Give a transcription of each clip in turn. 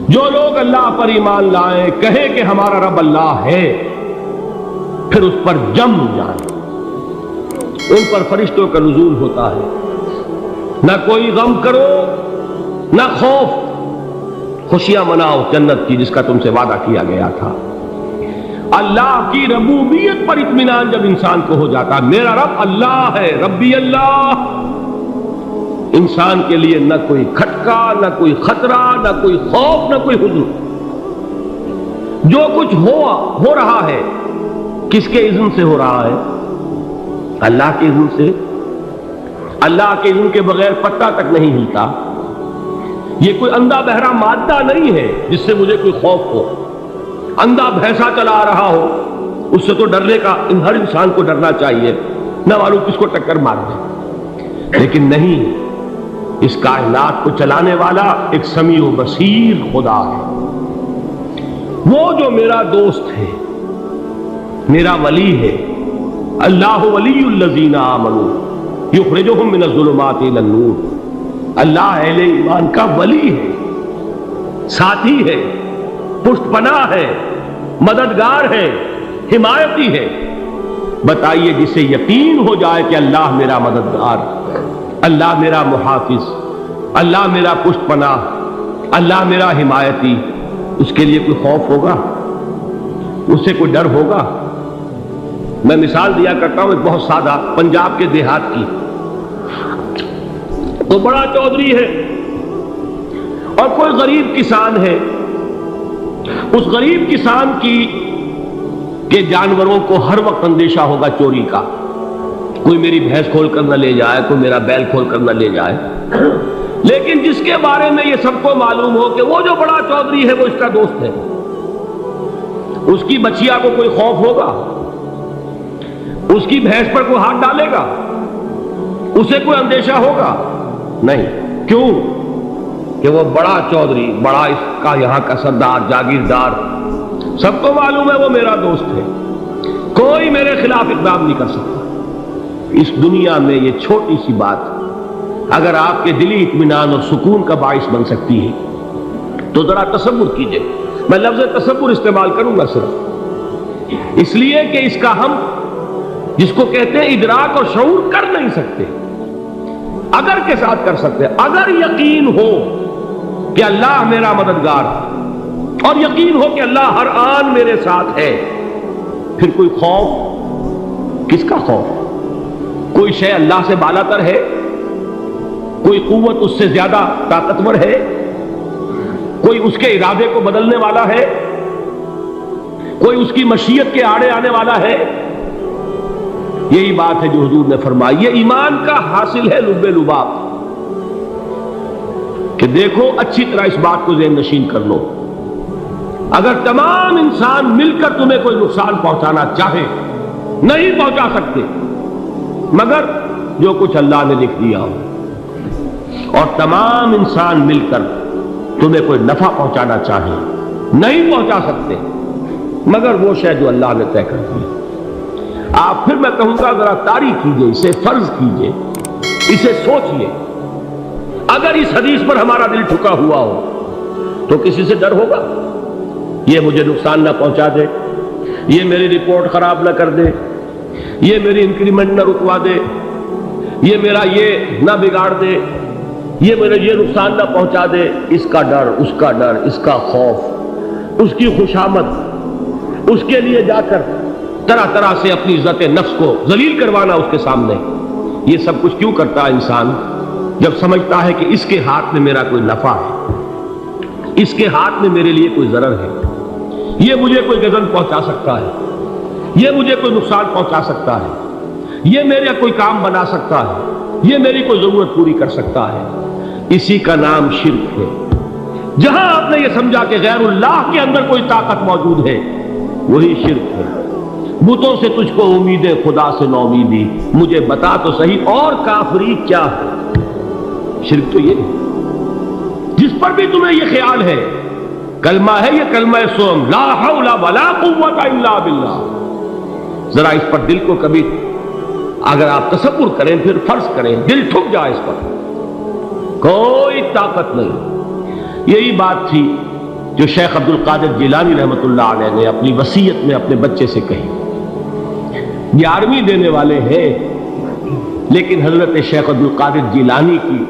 جو لوگ اللہ پر ایمان لائیں کہیں کہ ہمارا رب اللہ ہے، پھر اس پر جم جائیں، ان پر فرشتوں کا نزول ہوتا ہے، نہ کوئی غم کرو نہ خوف، خوشیاں مناؤ جنت کی جس کا تم سے وعدہ کیا گیا تھا۔ اللہ کی ربوبیت پر اطمینان جب انسان کو ہو جاتا، میرا رب اللہ ہے، ربی اللہ، انسان کے لیے نہ کوئی کھٹکا، نہ کوئی خطرہ، نہ کوئی خوف، نہ کوئی حزن۔ جو کچھ ہو رہا ہے کس کے اذن سے ہو رہا ہے؟ اللہ کے اذن سے۔ اللہ کے اذن کے بغیر پتا تک نہیں ہلتا۔ یہ کوئی اندھا بہرا مادہ نہیں ہے جس سے مجھے کوئی خوف ہو۔ اندھا بھینسا چلا آ رہا ہو اس سے تو ڈرنے کا ہر انسان کو ڈرنا چاہیے، نہ معلوم کس کو ٹکر مار دے، لیکن نہیں، اس کائنات کو چلانے والا ایک سمیع و بصیر خدا ہے۔ وہ جو میرا دوست ہے، میرا ولی ہے، اللہ ولی الذین آمنوا یخرجہم من الظلمات الی النور، اللہ اہل ایمان کا ولی ہے، ساتھی ہے، پشت پناہ ہے، مددگار ہے، حمایتی ہے۔ بتائیے جسے یقین ہو جائے کہ اللہ میرا مددگار، اللہ میرا محافظ، اللہ میرا پشت پناہ، اللہ میرا حمایتی، اس کے لیے کوئی خوف ہوگا؟ اس سے کوئی ڈر ہوگا؟ میں مثال دیا کرتا ہوں ایک بہت سادہ، پنجاب کے دیہات کی۔ تو بڑا چودھری ہے اور کوئی غریب کسان ہے، اس غریب کسان کے جانوروں کو ہر وقت اندیشہ ہوگا چوری کا، کوئی میری بھینس کھول کر نہ لے جائے، کوئی میرا بیل کھول کر نہ لے جائے۔ لیکن جس کے بارے میں یہ سب کو معلوم ہو کہ وہ جو بڑا چودھری ہے وہ اس کا دوست ہے، اس کی بچیا کو کوئی خوف ہوگا؟ اس کی بھینس پر کوئی ہاتھ ڈالے گا؟ اسے کوئی اندیشہ ہوگا؟ نہیں۔ کیوں؟ کہ وہ بڑا چودھری، بڑا اس کا یہاں کا سردار، جاگیردار، سب کو معلوم ہے وہ میرا دوست ہے، کوئی میرے خلاف اقدام نہیں کر سکتا۔ اس دنیا میں یہ چھوٹی سی بات اگر آپ کے دلی اطمینان اور سکون کا باعث بن سکتی ہے تو ذرا تصور کیجئے۔ میں لفظ تصور استعمال کروں گا صرف اس لیے کہ اس کا ہم جس کو کہتے ہیں ادراک اور شعور کر نہیں سکتے، اگر کے ساتھ کر سکتے۔ اگر یقین ہو کہ اللہ میرا مددگار اور یقین ہو کہ اللہ ہر آن میرے ساتھ ہے، پھر کوئی خوف؟ کس کا خوف؟ کوئی شے اللہ سے بالا تر ہے؟ کوئی قوت اس سے زیادہ طاقتور ہے؟ کوئی اس کے ارادے کو بدلنے والا ہے؟ کوئی اس کی مشیت کے آڑے آنے والا ہے؟ یہی بات ہے جو حضور نے فرمائی، یہ ایمان کا حاصل ہے لب لباب، کہ دیکھو اچھی طرح اس بات کو ذہن نشین کر لو، اگر تمام انسان مل کر تمہیں کوئی نقصان پہنچانا چاہے نہیں پہنچا سکتے، مگر جو کچھ اللہ نے لکھ دیا ہو، اور تمام انسان مل کر تمہیں کوئی نفع پہنچانا چاہے نہیں پہنچا سکتے، مگر وہ شے جو اللہ نے طے کر دی۔ آپ پھر میں کہوں گا ذرا طاری کیجئے، اسے فرض کیجئے، اسے سوچئے، اگر اس حدیث پر ہمارا دل ٹھکا ہوا ہو تو کسی سے ڈر ہوگا؟ یہ مجھے نقصان نہ پہنچا دے، یہ میری رپورٹ خراب نہ کر دے، یہ میری انکریمنٹ نہ رکوا دے، یہ میرا یہ نہ بگاڑ دے، یہ میرا یہ نقصان نہ پہنچا دے۔ اس کا ڈر، اس کا ڈر، اس کا خوف، اس کی خوشامد، اس کے لیے جا کر طرح طرح سے اپنی عزت نفس کو ذلیل کروانا اس کے سامنے، یہ سب کچھ کیوں کرتا ہے انسان؟ جب سمجھتا ہے کہ اس کے ہاتھ میں میرا کوئی نفع ہے، اس کے ہاتھ میں میرے لیے کوئی ضرر ہے، یہ مجھے کوئی غضب پہنچا سکتا ہے، یہ مجھے کوئی نقصان پہنچا سکتا ہے، یہ میرا کوئی کام بنا سکتا ہے، یہ میری کوئی ضرورت پوری کر سکتا ہے، اسی کا نام شرک ہے۔ جہاں آپ نے یہ سمجھا کہ غیر اللہ کے اندر کوئی طاقت موجود ہے، وہی شرک ہے۔ بتوں سے تجھ کو امید ہے، خدا سے نومیدی، مجھے بتا تو صحیح اور کافری کیا ہے؟ شرک تو یہ ہے۔ جس پر بھی تمہیں یہ خیال ہے، کلمہ ہے یہ کلمہ سوم، لا حول ولا قوت الا باللہ، ذرا اس پر دل کو کبھی اگر آپ تصور کریں، پھر فرض کریں، دل ٹھک جائے اس پر، کوئی طاقت نہیں۔ یہی بات تھی جو شیخ عبد القادر جیلانی رحمۃ اللہ علیہ نے اپنی وصیت میں اپنے بچے سے کہی. 11ویں دینے والے ہیں، لیکن حضرت شیخ عبد القادر جیلانی کی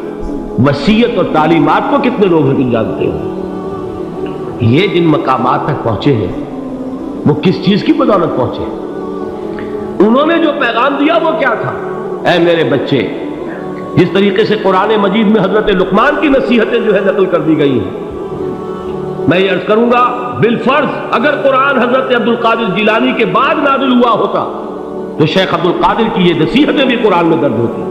وصیت اور تعلیمات کو کتنے لوگ نہیں جانتے ہیں؟ یہ جن مقامات تک پہنچے ہیں وہ کس چیز کی بدولت پہنچے؟ انہوں نے جو پیغام دیا وہ کیا تھا؟ اے میرے بچے، جس طریقے سے قرآن مجید میں حضرت لقمان کی نصیحتیں جو ہے نقل کر دی گئی ہیں، میں یہ عرض کروں گا بالفرض اگر قرآن حضرت عبد القادر جیلانی کے بعد نازل ہوا ہوتا تو شیخ عبد القادر کی یہ نصیحتیں بھی قرآن میں درج ہوتی.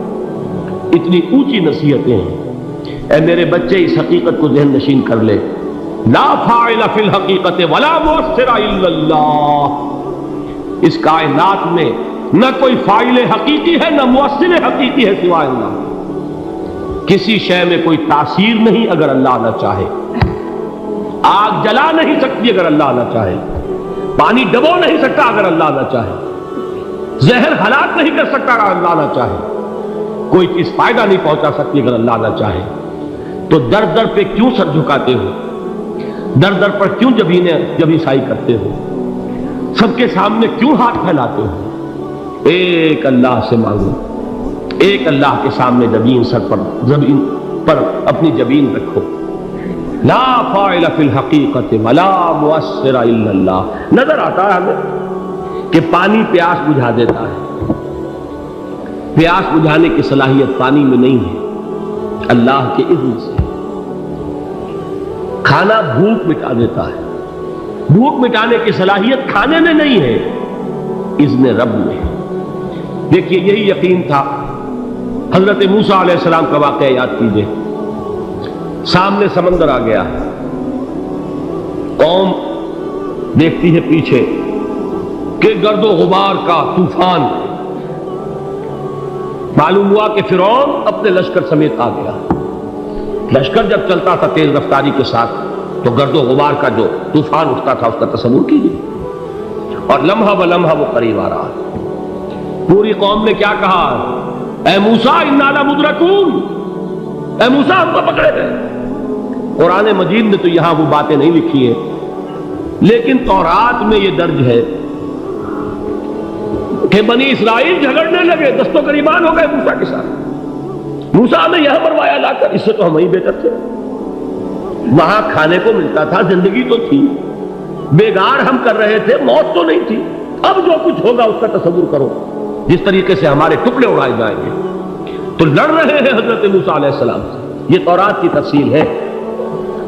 اتنی اونچی نصیحتیں ہیں. اے میرے بچے، اس حقیقت کو ذہن نشین کر لے، لا فاعل فی الحقیقت ولا مؤثر الا اللہ. اس کائنات میں نہ کوئی فاعل حقیقی ہے نہ مؤثر حقیقی ہے سوائے اللہ. کسی شے میں کوئی تاثیر نہیں اگر اللہ نہ چاہے. آگ جلا نہیں سکتی اگر اللہ نہ چاہے. پانی ڈبو نہیں سکتا اگر اللہ نہ چاہے. زہر ہلاک نہیں کر سکتا اگر اللہ نہ چاہے. کوئی چیز فائدہ نہیں پہنچا سکتی اگر اللہ نہ چاہے. تو در در پہ کیوں سر جھکاتے ہو؟ در در پر کیوں جبیں سائی کرتے ہو؟ سب کے سامنے کیوں ہاتھ پھیلاتے ہو؟ ایک اللہ سے مانگو. ایک اللہ کے سامنے زمین پر اپنی جبین رکھو. لا فاعل فی الحقیقت ولا مؤثر الا اللہ. نظر آتا ہے ہمیں کہ پانی پیاس بجھا دیتا ہے. پیاس بجھانے کی صلاحیت پانی میں نہیں ہے، اللہ کے اذن سے. کھانا بھوک مٹا دیتا ہے. بھوک مٹانے کی صلاحیت کھانے میں نہیں ہے، اذن رب میں. دیکھیے یہی یقین تھا. حضرت موسیٰ علیہ السلام کا واقعہ یاد کیجئے. سامنے سمندر آ گیا، قوم دیکھتی ہے پیچھے کہ گرد و غبار کا طوفان. معلوم ہوا کہ فرعون اپنے لشکر سمیت آ گیا. لشکر جب چلتا تھا تیز رفتاری کے ساتھ تو گرد و غبار کا جو طوفان اٹھتا تھا اس کا تصور کیجیے. اور لمحہ بلمحہ وہ قریب آ رہا. پوری قوم نے کیا کہا؟ اے موسیٰ انا لمدرکون، اے موسیٰ ہم کو پکڑے گئے. قرآن مجید نے تو یہاں وہ باتیں نہیں لکھی ہیں، لیکن تورات میں یہ درج ہے کہ بنی اسرائیل جھگڑنے لگے، دست و گریبان ہو گئے موسیٰ کے ساتھ. موسیٰ نے یہاں مروایا لا کر، اس سے تو ہم ہی بہتر تھے. وہاں کھانے کو ملتا تھا، زندگی تو تھی، بیگار ہم کر رہے تھے، موت تو نہیں تھی. اب جو کچھ ہوگا اس کا تصور کرو، جس طریقے سے ہمارے ٹکڑے اڑائے جائیں گے. تو لڑ رہے ہیں حضرت موسیٰ علیہ السلام سے. یہ تورات کی تفصیل ہے.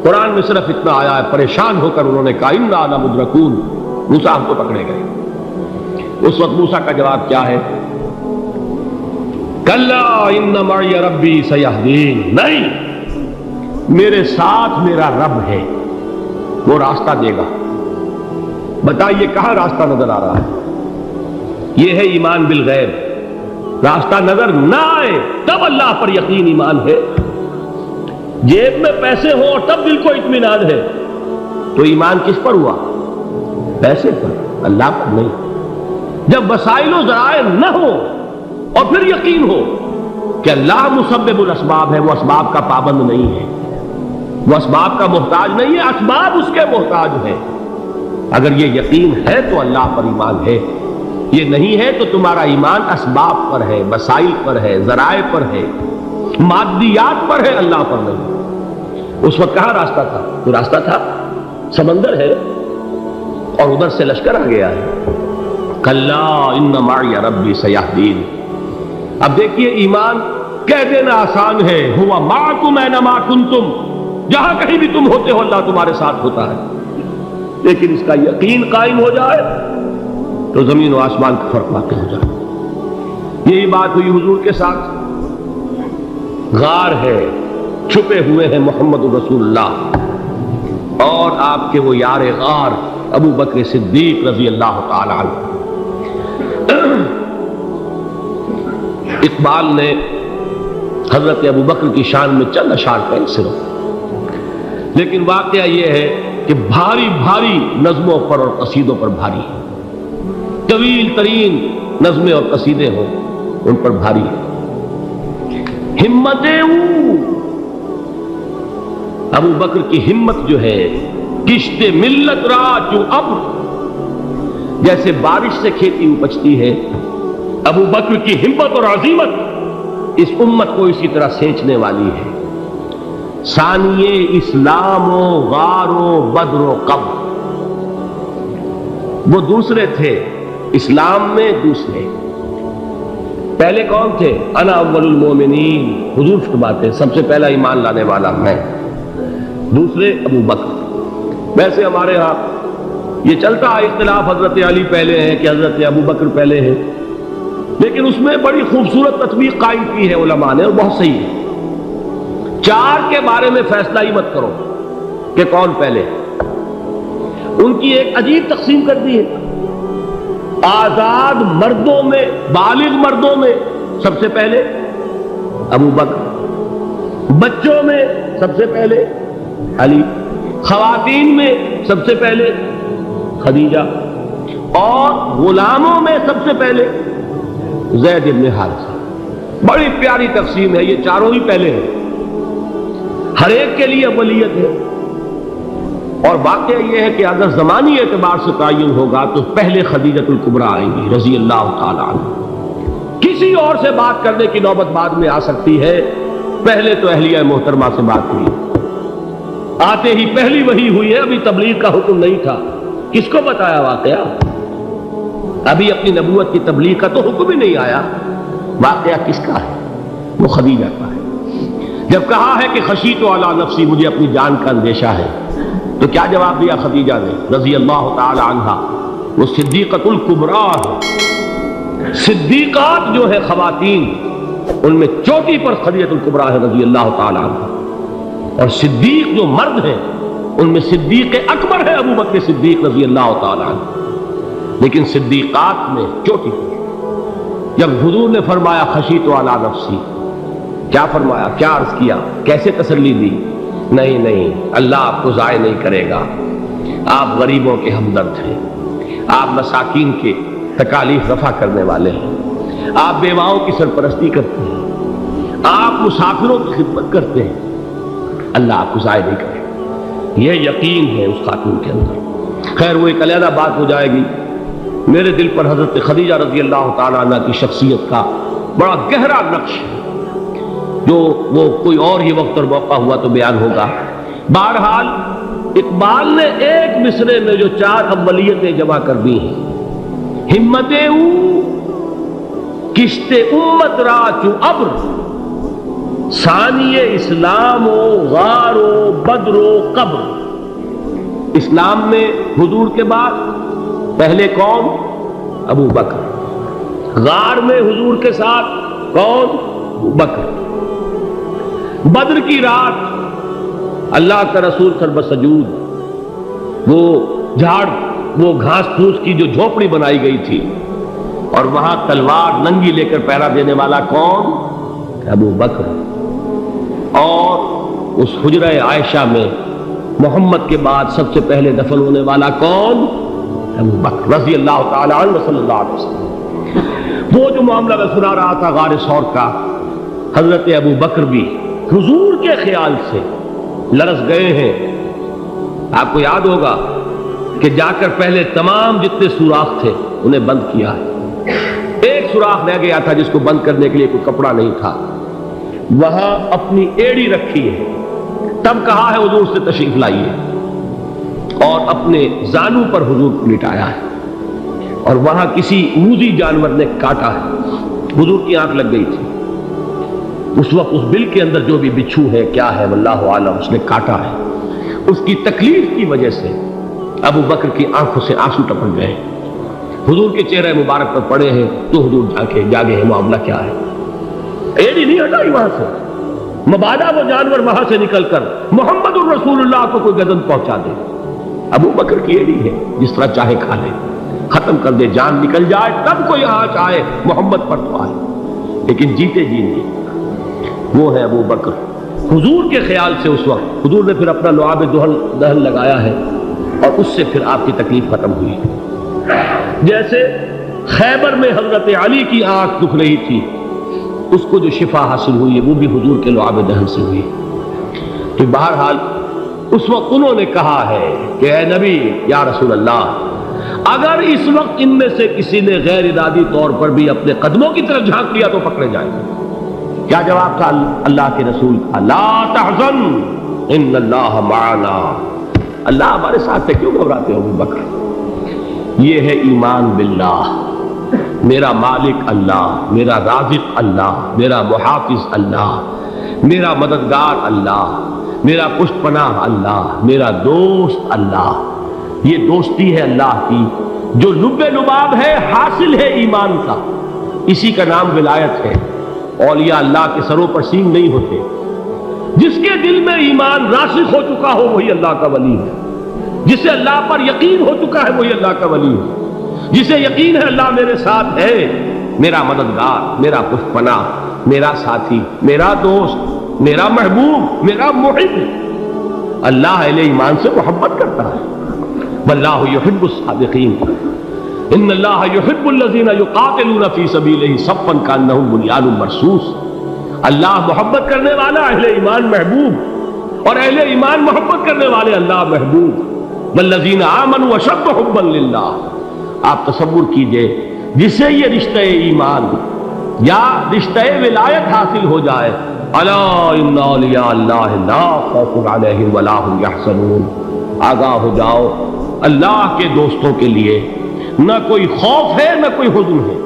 قرآن میں صرف اتنا آیا ہے، پریشان ہو کر انہوں نے کہا انا لمدرکون، موسیٰ ہم کو پکڑے گئے. اس وقت موسیٰ کا جواب کیا ہے؟ کلا ان معی ربی سیہدین. نہیں، میرے ساتھ میرا رب ہے، وہ راستہ دے گا. بتائیے کہاں راستہ نظر آ رہا ہے؟ یہ ہے ایمان بالغیب. راستہ نظر نہ آئے تب اللہ پر یقین ایمان ہے. جیب میں پیسے ہوں اور تب دل کو اطمینان ہے تو ایمان کس پر ہوا؟ پیسے پر، اللہ پر نہیں. جب وسائل و ذرائع نہ ہو اور پھر یقین ہو کہ اللہ مسبب الاسباب ہے، وہ اسباب کا پابند نہیں ہے، وہ اسباب کا محتاج نہیں ہے، اسباب اس کے محتاج ہے. اگر یہ یقین ہے تو اللہ پر ایمان ہے. یہ نہیں ہے تو تمہارا ایمان اسباب پر ہے، وسائل پر ہے، ذرائع پر ہے، مادیات پر ہے، اللہ پر نہیں. اس وقت کہاں راستہ تھا؟ تو راستہ تھا سمندر ہے اور ادھر سے لشکر آ گیا ہے. کلا ان معی ربی سیہدین. اب دیکھیے ایمان کہہ دینا آسان ہے، ہوا معکم اینما کنتم، جہاں کہیں بھی تم ہوتے ہو اللہ تمہارے ساتھ ہوتا ہے. لیکن اس کا یقین قائم ہو جائے تو زمین و آسمان کا فرق واقع ہو جائے. یہی بات ہوئی حضور کے ساتھ. غار ہے، چھپے ہوئے ہیں محمد رسول اللہ اور آپ کے وہ یار غار ابو بکر صدیق رضی اللہ تعالی عنہ. اقبال نے حضرت ابو بکر کی شان میں چند اشعار پڑھے صرف، لیکن واقعہ یہ ہے کہ بھاری بھاری نظموں پر اور قصیدوں پر بھاری ہے. طویل ترین نظمیں اور قصیدے ہوں ان پر بھاری ہے. ہمتیں ابو بکر کی ہمت جو ہے کشت ملت را جو ابر، جیسے بارش سے کھیتی اپجتی ہے، ابو بکر کی ہمت اور عزیمت اس امت کو اسی طرح سینچنے والی ہے۔ ثانیے اسلام و غار و بدر و قبر، وہ دوسرے تھے اسلام میں، دوسرے پہلے کون تھے؟ انا اول المومنین، حضور فرماتے سب سے پہلا ایمان لانے والا میں، دوسرے ابو بکر۔ ویسے ہمارے ہاں یہ چلتا ہے اختلاف، حضرت علی پہلے ہیں کہ حضرت ابو بکر پہلے ہیں، لیکن اس میں بڑی خوبصورت تطبیق قائم کی ہے علماء نے، اور بہت صحیح ہے۔ چار کے بارے میں فیصلہ ہی مت کرو کہ کون پہلے، ان کی ایک عجیب تقسیم کر دی ہے۔ آزاد مردوں میں، بالغ مردوں میں سب سے پہلے ابو بکر، بچوں میں سب سے پہلے علی، خواتین میں سب سے پہلے خدیجہ، اور غلاموں میں سب سے پہلے زید بن حارثہ۔ بڑی پیاری تقسیم ہے، یہ چاروں ہی پہلے ہیں، ہر ایک کے لیے اولیت ہے۔ اور واقعہ یہ ہے کہ اگر زمانی اعتبار سے تعین ہوگا تو پہلے خدیجۃ الکبریٰ آئیں گی رضی اللہ تعالی عنہ۔ کسی اور سے بات کرنے کی نوبت بعد میں آ سکتی ہے، پہلے تو اہلیہ محترمہ سے بات ہوئی، آتے ہی پہلی وحی ہوئی ہے، ابھی تبلیغ کا حکم نہیں تھا۔ کس کو بتایا واقعہ؟ ابھی اپنی نبوت کی تبلیغ کا تو حکم ہی نہیں آیا۔ واقعہ کس کا ہے؟ وہ خدیجہ کا ہے۔ جب کہا ہے کہ خشیت علی نفسی، مجھے اپنی جان کا اندیشہ ہے، تو کیا جواب دیا خدیجہ نے رضی اللہ تعالی عنہا؟ وہ صدیقۃ الکبریٰ ہے۔ صدیقات جو ہے خواتین، ان میں چوٹی پر خدیجۃ الکبریٰ ہے رضی اللہ تعالی عنہا، اور صدیق جو مرد ہیں ان میں صدیق اکبر ہے ابو بکر صدیق رضی اللہ تعالی عنہ، لیکن صدیقات میں چوٹی پر۔ جب حضور نے فرمایا خشیت علی نفسی، کیا فرمایا، کیا عرض کیا، کیسے تسلی دی؟ نہیں نہیں، اللہ آپ کو ضائع نہیں کرے گا، آپ غریبوں کے ہمدرد ہیں، آپ مساکین کے تکالیف رفع کرنے والے ہیں، آپ بیواؤں کی سرپرستی کرتے ہیں، آپ مسافروں کی خدمت کرتے ہیں، اللہ آپ کو ضائع نہیں کرے گا۔ یہ یقین ہے اس خاتون کے اندر۔ خیر وہ ایک علیحدہ بات ہو جائے گی۔ میرے دل پر حضرت خدیجہ رضی اللہ تعالیٰ عنہ کی شخصیت کا بڑا گہرا نقش ہے، جو وہ کوئی اور ہی وقت اور موقع ہوا تو بیان ہوگا۔ بہرحال اقبال نے ایک مصرے میں جو چار اولیتیں جمع کر دی ہیں، ہمت او کشت امت را چو ابر، ثانی اسلام و غار و بدر و قبر۔ اسلام میں حضور کے بعد پہلے کون؟ ابو بکر۔ غار میں حضور کے ساتھ کون؟ ابو بکر۔ بدر کی رات اللہ کا رسول سر بسجود، وہ جھاڑ، وہ گھاس پھوس کی جو جھوپڑی بنائی گئی تھی، اور وہاں تلوار ننگی لے کر پہرا دینے والا کون؟ ابو بکر۔ اور اس حجرہ عائشہ میں محمد کے بعد سب سے پہلے دفن ہونے والا کون؟ ابو بکر رضی اللہ تعالی عنہ صلی اللہ علیہ وسلم۔ وہ جو معاملہ میں سنا رہا تھا غار ثور کا، حضرت ابو بکر بھی حضور کے خیال سے لرز گئے ہیں۔ آپ کو یاد ہوگا کہ جا کر پہلے تمام جتنے سوراخ تھے انہیں بند کیا ہے، ایک سوراخ رہ گیا تھا جس کو بند کرنے کے لیے کوئی کپڑا نہیں تھا، وہاں اپنی ایڑی رکھی ہے، تب کہا ہے حضور سے تشریف لائیے، اور اپنے زانو پر حضور کو لٹایا ہے، اور وہاں کسی موذی جانور نے کاٹا ہے، حضور کی آنکھ لگ گئی تھی، اس وقت اس بل کے اندر جو بھی بچھو ہے کیا ہے واللہ عالم، اس نے کاٹا ہے، اس کی تکلیف کی وجہ سے ابو بکر کی آنکھوں سے آنسو ٹپک گئے، حضور کے چہرے مبارک پر پڑے ہیں، تو حضور جاگے ہیں، معاملہ کیا ہے؟ ایڑی نہیں ہٹائی وہاں سے، مبادا وہ جانور وہاں سے نکل کر محمد الرسول اللہ کو کوئی گزن پہنچا دے، ابو بکر کی ایڑی ہے، جس طرح چاہے کھا لے، ختم کر دے، جان نکل جائے تب کوئی آنچ آئے، محمد پر تو آئے، لیکن جیتے جی نہیں۔ وہ ہے ابو بکر۔ حضور کے خیال سے اس وقت حضور نے پھر اپنا لعاب دہن لگایا ہے، اور اس سے پھر آپ کی تکلیف ختم ہوئی۔ جیسے خیبر میں حضرت علی کی آنکھ دکھ رہی تھی، اس کو جو شفا حاصل ہوئی ہے وہ بھی حضور کے لعاب دہن سے ہوئی۔ تو بہرحال اس وقت انہوں نے کہا ہے کہ اے نبی یا رسول اللہ، اگر اس وقت ان میں سے کسی نے غیر ارادی طور پر بھی اپنے قدموں کی طرف جھانک لیا تو پکڑے جائیں گے۔ کیا جواب تھا اللہ کے رسول کا؟ لا تحزن ان اللہ معنا، اللہ ہمارے ساتھ ہے، کیوں گھبراتے ہو ابو بکر؟ یہ ہے ایمان باللہ، میرا مالک اللہ، میرا رازق اللہ، میرا محافظ اللہ، میرا مددگار اللہ، میرا پشت پناہ اللہ، میرا دوست اللہ۔ یہ دوستی ہے اللہ کی جو لب لباب ہے، حاصل ہے ایمان کا، اسی کا نام ولایت ہے۔ اولیاء اللہ کے سروں پر سینگ نہیں ہوتے، جس کے دل میں ایمان راسخ ہو چکا ہو وہی اللہ کا ولی ہے، جسے اللہ پر یقین ہو چکا ہے وہی اللہ کا ولی ہے، جسے یقین ہے اللہ میرے ساتھ ہے، میرا مددگار، میرا پشت پناہ، میرا ساتھی، میرا دوست، میرا محبوب، میرا محب۔ اللہ اہل ایمان سے محبت کرتا ہے۔ واللہ یحب الصادقین، ان اللہ یحب الذین یقاتلون فی سبیلہ صفا کانہم بنیان مرصوص۔ اللہ محبت کرنے والا، اہل ایمان محبوب، اور اہل ایمان محبت کرنے والے اللہ محبوب۔ والذین آمنوا اشد حبا للہ۔ آپ تصور کیجئے جسے یہ رشتہ ایمان یا رشتہ ولایت حاصل ہو جائے، الا ان اولیاء اللہ لا خوف علیہم ولا هم یحزنون، آگاہ ہو جاؤ، اللہ کے دوستوں کے لیے نہ کوئی خوف ہے نہ کوئی حزن ہے۔